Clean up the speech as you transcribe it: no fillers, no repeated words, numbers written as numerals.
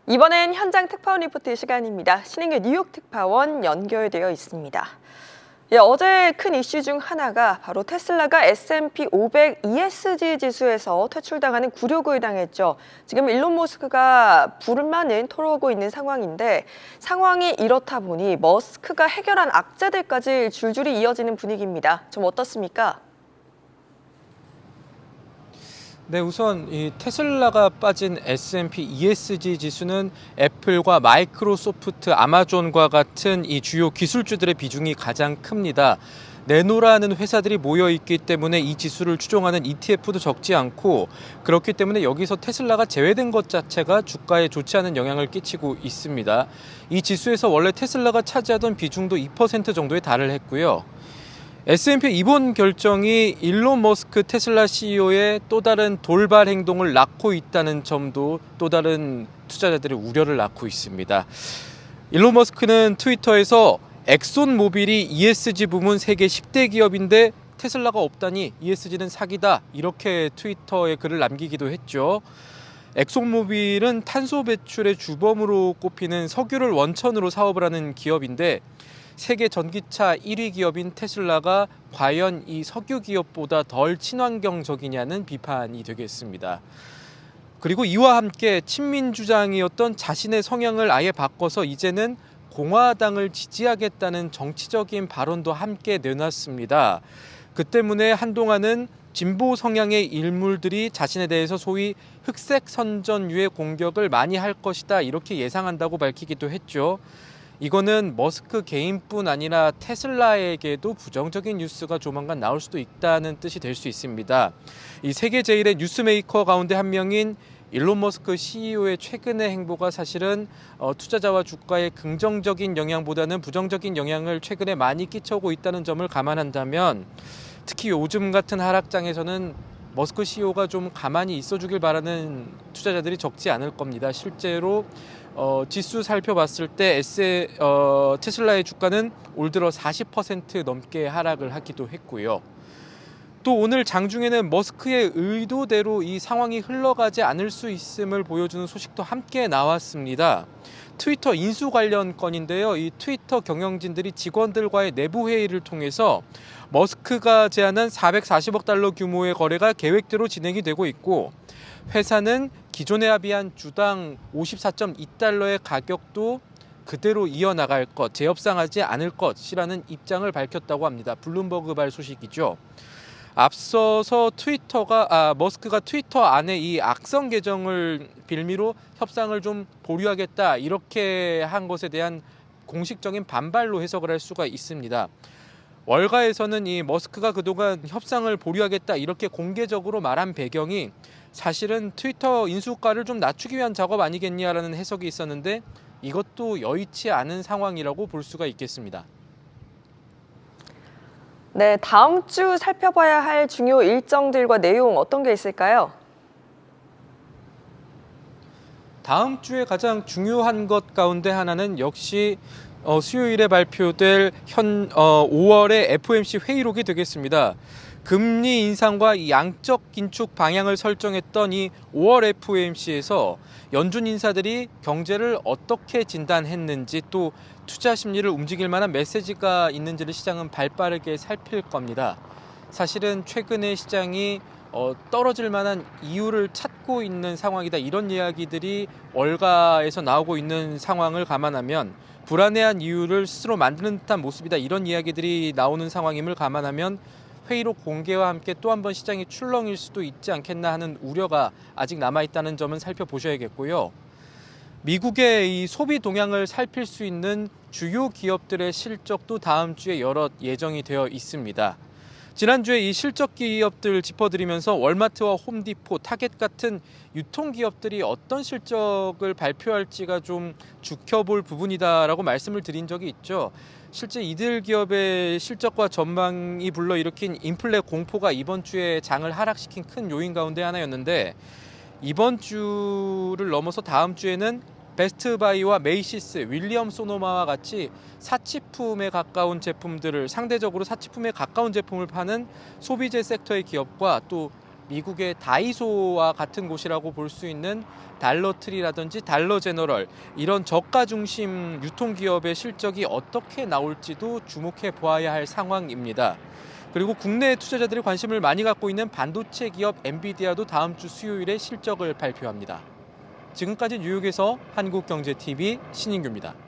이번엔 현장 특파원 리포트 시간입니다. 신인규 뉴욕 특파원 연결되어 있습니다. 어제 큰 이슈 중 하나가 바로 테슬라가 S&P 500 ESG 지수에서 퇴출당하는 굴욕을 당했죠. 지금 일론 머스크가 불만을 토로하고 있는 상황인데 상황이 이렇다 보니 머스크가 해결한 악재들까지 줄줄이 이어지는 분위기입니다. 좀 어떻습니까? 네, 우선 이 테슬라가 빠진 S&P ESG 지수는 애플과 마이크로소프트, 아마존과 같은 이 주요 기술주들의 비중이 가장 큽니다. 내노라는 회사들이 모여 있기 때문에 이 지수를 추종하는 ETF도 적지 않고, 그렇기 때문에 여기서 테슬라가 제외된 것 자체가 주가에 좋지 않은 영향을 끼치고 있습니다. 이 지수에서 원래 테슬라가 차지하던 비중도 2% 정도에 달했고요. S&P 이번 결정이 일론 머스크 테슬라 CEO의 또 다른 돌발 행동을 낳고 있다는 점도 또 다른 투자자들의 우려를 낳고 있습니다. 일론 머스크는 트위터에서 엑손 모빌이 ESG 부문 세계 10대 기업인데 테슬라가 없다니 ESG는 사기다, 이렇게 트위터에 글을 남기기도 했죠. 엑손 모빌은 탄소 배출의 주범으로 꼽히는 석유를 원천으로 사업을 하는 기업인데, 세계 전기차 1위 기업인 테슬라가 과연 이 석유 기업보다 덜 친환경적이냐는 비판이 되겠습니다. 그리고 이와 함께 친민 주장이었던 자신의 성향을 아예 바꿔서 이제는 공화당을 지지하겠다는 정치적인 발언도 함께 내놨습니다. 그 때문에 한동안은 진보 성향의 인물들이 자신에 대해서 소위 흑색 선전유의 공격을 많이 할 것이다, 이렇게 예상한다고 밝히기도 했죠. 이거는 머스크 개인뿐 아니라 테슬라에게도 부정적인 뉴스가 조만간 나올 수도 있다는 뜻이 될 수 있습니다. 이 세계 제일의 뉴스메이커 가운데 한 명인 일론 머스크 CEO의 최근의 행보가 사실은 투자자와 주가에 긍정적인 영향보다는 부정적인 영향을 최근에 많이 끼쳐오고 있다는 점을 감안한다면, 특히 요즘 같은 하락장에서는 머스크 CEO가 좀 가만히 있어주길 바라는 투자자들이 적지 않을 겁니다. 실제로 지수 살펴봤을 때 테슬라의 주가는 올 들어 40% 넘게 하락을 하기도 했고요. 또 오늘 장중에는 머스크의 의도대로 이 상황이 흘러가지 않을 수 있음을 보여주는 소식도 함께 나왔습니다. 트위터 인수 관련 건인데요. 이 트위터 경영진들이 직원들과의 내부 회의를 통해서 머스크가 제안한 440억 달러 규모의 거래가 계획대로 진행이 되고 있고, 회사는 기존에 합의한 주당 54.2달러의 가격도 그대로 이어나갈 것, 재협상하지 않을 것이라는 입장을 밝혔다고 합니다. 블룸버그발 소식이죠. 앞서서 머스크가 트위터 안에 이 악성 계정을 빌미로 협상을 좀 보류하겠다, 이렇게 한 것에 대한 공식적인 반발로 해석을 할 수가 있습니다. 월가에서는 이 머스크가 그동안 협상을 보류하겠다, 이렇게 공개적으로 말한 배경이 사실은 트위터 인수가를 좀 낮추기 위한 작업 아니겠냐라는 해석이 있었는데, 이것도 여의치 않은 상황이라고 볼 수가 있겠습니다. 네, 다음 주 살펴봐야 할 중요 일정들과 내용 어떤 게 있을까요? 다음 주에 가장 중요한 것 가운데 하나는 역시 수요일에 발표될 5월의 FOMC 회의록이 되겠습니다. 금리 인상과 이 양적 긴축 방향을 설정했던 이 5월 FOMC에서 연준 인사들이 경제를 어떻게 진단했는지, 또 투자 심리를 움직일 만한 메시지가 있는지를 시장은 발빠르게 살필 겁니다. 사실은 최근에 시장이 떨어질 만한 이유를 찾고 있는 상황이다, 이런 이야기들이 월가에서 나오고 있는 상황을 감안하면, 불안해한 이유를 스스로 만드는 듯한 모습이다, 이런 이야기들이 나오는 상황임을 감안하면 회의록 공개와 함께 또 한 번 시장이 출렁일 수도 있지 않겠나 하는 우려가 아직 남아있다는 점은 살펴보셔야겠고요. 미국의 이 소비 동향을 살필 수 있는 주요 기업들의 실적도 다음 주에 여럿 예정이 되어 있습니다. 지난주에 이 실적 기업들 짚어드리면서 월마트와 홈디포, 타겟 같은 유통기업들이 어떤 실적을 발표할지가 좀 지켜볼 부분이다라고 말씀을 드린 적이 있죠. 실제 이들 기업의 실적과 전망이 불러일으킨 인플레 공포가 이번 주에 장을 하락시킨 큰 요인 가운데 하나였는데, 이번 주를 넘어서 다음 주에는 베스트바이와 메이시스, 윌리엄 소노마와 같이 사치품에 가까운 제품들을, 상대적으로 사치품에 가까운 제품을 파는 소비재 섹터의 기업과 또 미국의 다이소와 같은 곳이라고 볼 수 있는 달러트리라든지 달러제너럴, 이런 저가 중심 유통기업의 실적이 어떻게 나올지도 주목해 보아야 할 상황입니다. 그리고 국내 투자자들이 관심을 많이 갖고 있는 반도체 기업 엔비디아도 다음 주 수요일에 실적을 발표합니다. 지금까지 뉴욕에서 한국경제TV 신인규입니다.